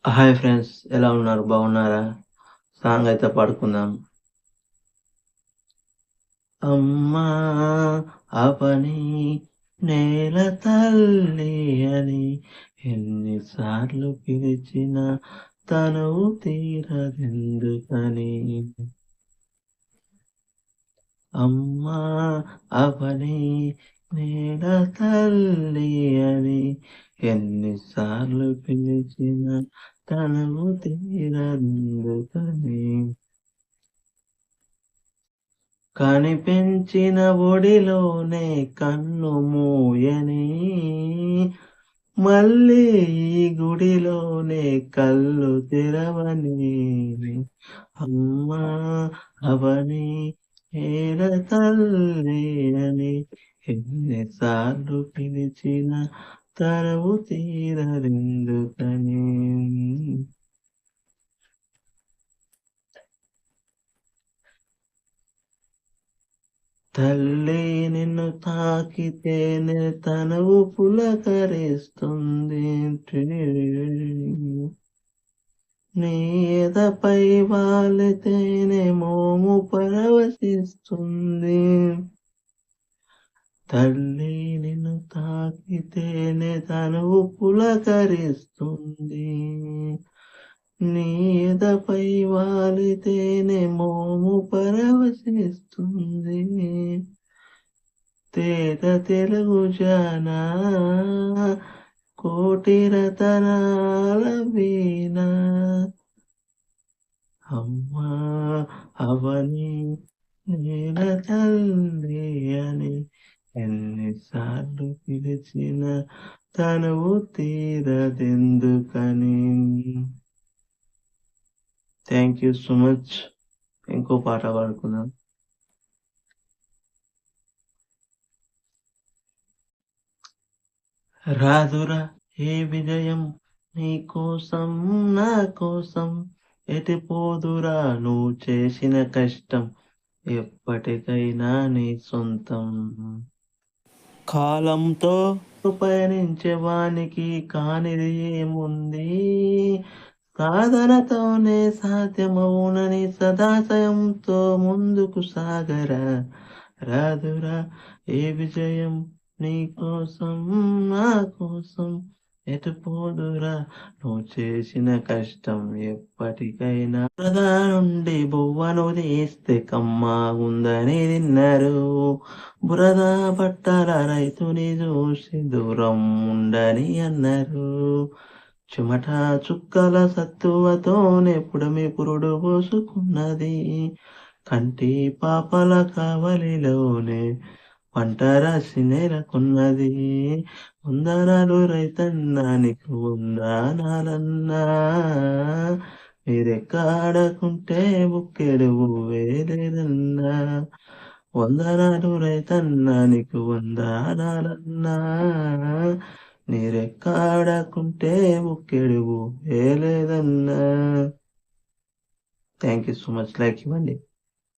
Hi friends, ఎలా ఉన్నారు? బాగున్నారా? సాంగ్ అయితే పాడుకుందాం. అమ్మా అవని నేల తల్లి అని ఎన్నిసార్లు పిలిచిన తనువు తీరదెందుకని. అమ్మా అవని నేల తల్లి అని ఎన్నిసార్లు పిలిచిన తనువు తీరదెందుకని. కనిపించిన ఒడిలోనే కన్ను మూయని, మళ్ళీ ఈ గుడిలోనే కళ్ళు తెరవని. అమ్మా అవని ఏల తల్లి అని ఎన్నిసార్లు పిలిచిన తరవు తీరదెందుకని. తల్లి నిన్ను తాకితేనే తనువు పులకరిస్తుంది. నీ ఎదపై వాలితేనే మోము పరవశిస్తుంది. తల్లి నిన్ను తాకితేనే తనువు పులకరిస్తుంది. నీ ఎదపై వాలితేనే మోము పరవశిస్తుంది. తేట తెలుగు జానా కోటి రతనాల వీణ. అమ్మా అవని నేల తల్లి అని ఎన్నిసార్లు పిలిచిన తనువు తీరదెందుకని. Thank you so much. ఇంకో పాట పాడుకుందాం. రాదురా ఏ విజయం నీ కోసం నా కోసం, ఎటుపోదురా నువ్వు చేసిన కష్టం ఎప్పటికైనా నీ సొంతం. కాలంతో పయనించే వానికి కానిది ఏముంది, సాధనతోనే సాధ్యమవునని సదాశయంతో ముందుకు సాగరా. రాదురా ఏ విజయం నీ కోసం నా కోసం, ఎటుపోదురా నువ్వు చేసిన కష్టం ఎప్పటికైనా. బురద నుండి బువ్వను తీస్తే కమ్మా ఉందని తిన్నారు, బురద పట్టల రైతుని చూసి దూరం ఉండని అన్నారు. చెమట చుక్కల సత్తువతోనే పుడమి పురుడు పోసుకున్నది, కంటి పాపల కావలిలోనే పంట రాసి నెలకొన్నది. వందనాలు రైతన్నా నీకు వందనాలన్నా, మీరెక్కాడకుంటే బుక్కెడు వేలేదన్నా. వందనాలు రైతన్నా నీకు వందనాలన్నా, నీరెక్కాడకుంటే బుక్కెడు వేలేదన్నా. Thank you so much. Like ఇవ్వండి.